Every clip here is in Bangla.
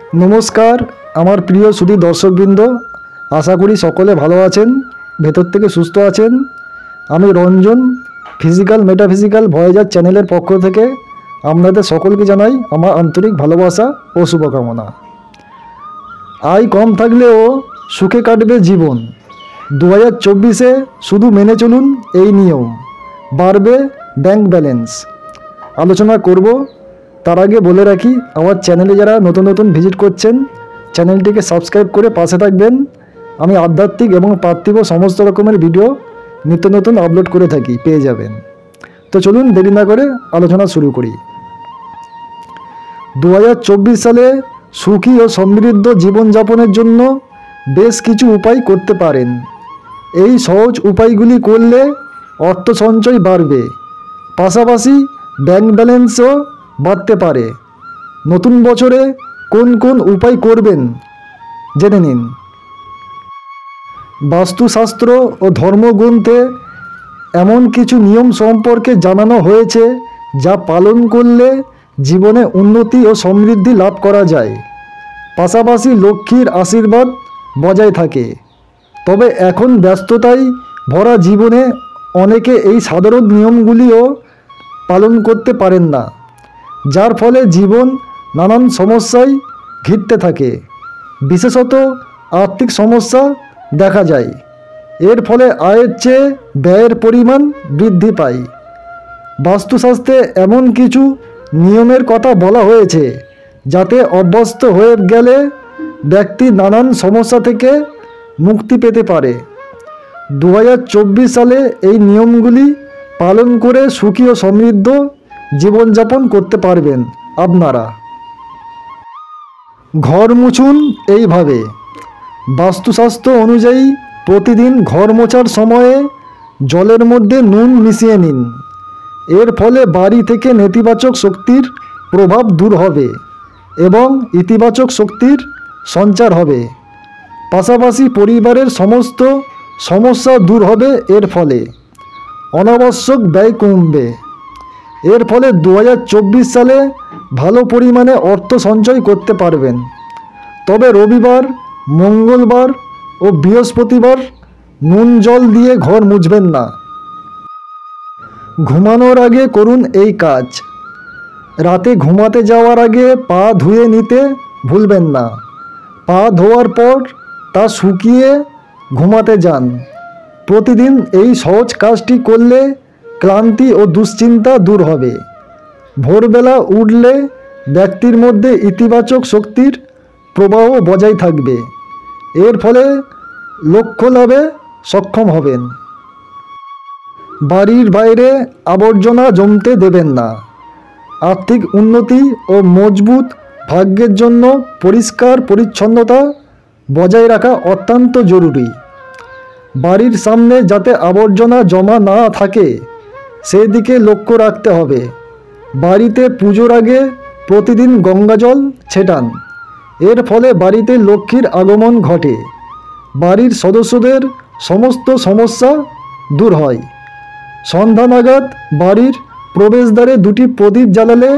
नमस्कार आमार प्रिय सुधी दर्शकबृंद आशा करी सकले भालो आछेन भेतर थेके सुस्थ आछेन। आमी रंजन फिजिकल मेटाफिजिकल भয়েজার चैनेलेर पक्ष थेके आपनादेर सकलके जानाई आमार आंतरिक भालोबासा ओ शुभकामना। आय कम थाकलेও सुखे काटबे जीवन 2024-ए शुधु मेने चलुन এই নিয়ম বাড়বে ব্যাংক ব্যালেন্স आलोचना करब। तार आगे बोले राखी आमार चैनेले जारा नतून नतून भिजिट करछेन चैनलटिके सबस्क्राइब करे पाशे थाकबेन। आमी आध्यात्मिक एवं पार्थिव समस्त रकमेर भिडियो नित्य नतून आपलोड करे थाकी पेये जाबेन। तो चलुन देरी ना करे आलोचना शुरू करी। 2024 साले सुखी और समृद्ध जीवन यापनेर जन्य बेश किछु उपाय करते पारेन। এই সহজ উপায়গুলি করলে অর্থ সঞ্চয় বাড়বে, পাশাপাশি ব্যাংক ব্যালেন্সও বাড়তে পারে। নতুন বছরে কোন কোন উপায় করবেন জেনে নিন। বাস্তুশাস্ত্র ও ধর্মগ্রন্থে এমন কিছু নিয়ম সম্পর্কে জানানো হয়েছে যা পালন করলে জীবনে উন্নতি ও সমৃদ্ধি লাভ করা যায়, পাশাপাশি লক্ষ্মীর আশীর্বাদ বজায় থাকে। তবে এখন ব্যস্ততায় ভরা জীবনে অনেকে এই সাধারণ নিয়মগুলিও পালন করতে পারেন না, যার ফলে জীবন নানান সমস্যায় ঘিরতে থাকে। বিশেষত আর্থিক সমস্যা দেখা যায়। এর ফলে আয়ের চেয়ে ব্যয়ের পরিমাণ বৃদ্ধি পায়। বাস্তুশাস্ত্রে এমন কিছু নিয়মের কথা বলা হয়েছে যাতে অভ্যস্ত হয়ে গেলে ব্যক্তি নানান সমস্যা থেকে মুক্তি পেতে পারে। 2024 সালে এই নিয়মগুলি পালন করে সুখী ও সমৃদ্ধ জীবনযাপন করতে পারবেন আপনারা। ঘর মুছুন এইভাবে। বাস্তুশাস্ত্র অনুযায়ী প্রতিদিন ঘর মোছার সময়ে জলের মধ্যে নুন মিশিয়ে নিন। এর ফলে বাড়ি থেকে নেতিবাচক শক্তির প্রভাব দূর হবে এবং ইতিবাচক শক্তির সঞ্চার হবে। পাশাপাশি পরিবারের সমস্ত সমস্যা দূর হবে। এর ফলে অনাবশ্যক ব্যয় কমবে। এর ফলে 2024 সালে ভালো পরিমাণে অর্থ সঞ্চয় করতে পারবেন। তবে রবিবার, মঙ্গলবার ও বৃহস্পতিবার নুন জল দিয়ে ঘর মুছবেন না। ঘুমানোর আগে করুন এই কাজ। রাতে ঘুমাতে যাওয়ার আগে পা ধুয়ে নিতে ভুলবেন না। পা ধোয়ার পর তা শুকিয়ে ঘুমাতে যান। প্রতিদিন এই সহজ কাজটি করলে ক্লান্তি ও দুশ্চিন্তা দূর হবে। ভোরবেলা উঠলে ব্যক্তির মধ্যে ইতিবাচক শক্তির প্রবাহ বজায় থাকবে। এর ফলে লক্ষ্য লাভে সক্ষম হবেন। বাড়ির বাইরে আবর্জনা জমতে দেবেন না। আর্থিক উন্নতি ও মজবুত ভাগ্যের জন্য পরিষ্কার পরিচ্ছন্নতা বজায় রাখা অত্যন্ত জরুরি। বাড়ির সামনে যাতে আবর্জনা জমা না থাকে সেদিকে লক্ষ্য রাখতে হবে। বাড়িতে পুজোর আগে প্রতিদিন গঙ্গাজল ছেটান। এর ফলে বাড়িতে লক্ষ্মীর আগমন ঘটে। বাড়ির সদস্যদের সমস্ত সমস্যা দূর হয়। সন্ধ্যা নাগাদ বাড়ির প্রবেশদ্বারে 2টি প্রদীপ জ্বালালে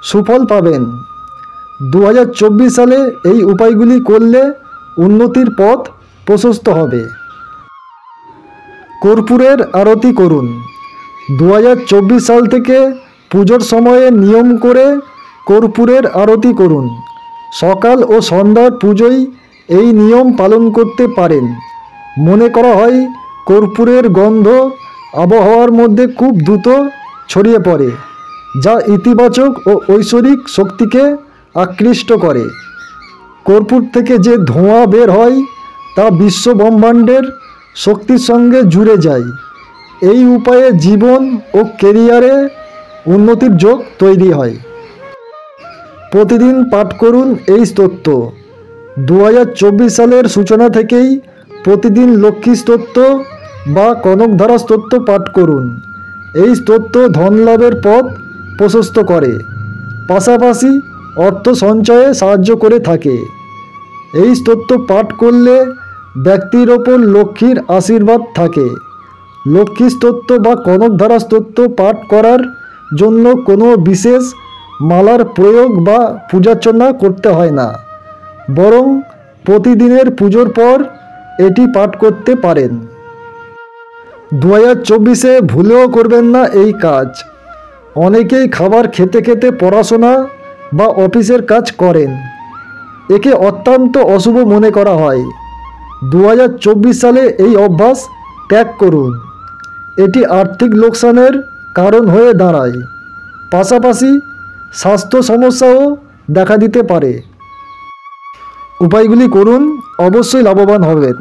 সুফল পাবেন। 2024 সালে এই উপায়গুলি করলে উন্নতির পথ প্রশস্ত হবে। কর্পূরের আরতি করুন। 2024 সাল থেকে পুজোর সময়ে নিয়ম করে কর্পূরের আরতি করুন। সকাল ও সন্ধ্যার পুজোয় এই নিয়ম পালন করতে পারেন। মনে করা হয় কর্পূরের গন্ধ আবহাওয়ার মধ্যে খুব দ্রুত ছড়িয়ে পড়ে, যা ইতিবাচক ও ঐশ্বরিক শক্তিকে আকৃষ্ট করে। কর্পূর থেকে যে ধোঁয়া বের হয় তা বিশ্ব ব্রহ্মাণ্ডের শক্তির সঙ্গে জুড়ে যায়। এই উপায়ে জীবন ও ক্যারিয়ারে উন্নতির যোগ তৈরি হয়। প্রতিদিন পাঠ করুন এই স্তোত্র। 2024 সালের সূচনা থেকেই প্রতিদিন লক্ষ্মী স্তোত্র বা কনকধারা স্তোত্র পাঠ করুন। এই স্তোত্র ধনলাভের পথ প্রশস্ত করে, পাশাপাশি অর্থ সঞ্চয়ে সাহায্য করে থাকে। এই স্তোত্র পাঠ করলে ব্যক্তির ওপর লক্ষ্মীর আশীর্বাদ থাকে। লক্ষ্মী স্তোত্র বা কনকধারা স্তোত্র পাঠ করার জন্য কোনো বিশেষ মালার প্রয়োগ বা পূজার্চনা করতে হয় না। বরং প্রতিদিনের পুজোর পর এটি পাঠ করতে পারেন। 2024-এ ভুলেও করবেন না এই কাজ। অনেকেই খাবার খেতে খেতে পড়াশোনা বা অফিসের কাজ করেন। একে অত্যন্ত অশুভ মনে করা হয়। 2024 সালে এই অভ্যাস ত্যাগ করুন। এটি আর্থিক লোকসানের কারণ হয়ে দাঁড়ায়, পাশাপাশি স্বাস্থ্য সমস্যাও দেখা দিতে পারে। উপায়গুলি করুন, অবশ্যই লাভবান হবেন।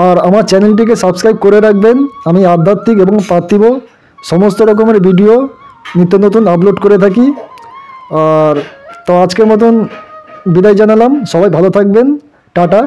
আর আমার চ্যানেলটিকে সাবস্ক্রাইব করে রাখবেন। আমি আধ্যাত্মিক এবং পার্থিব সমস্ত রকমের ভিডিও নিত্য নতুন আপলোড করে থাকি। আর তো আজকের মতন বিদায় জানালাম। সবাই ভালো থাকবেন। টাটা।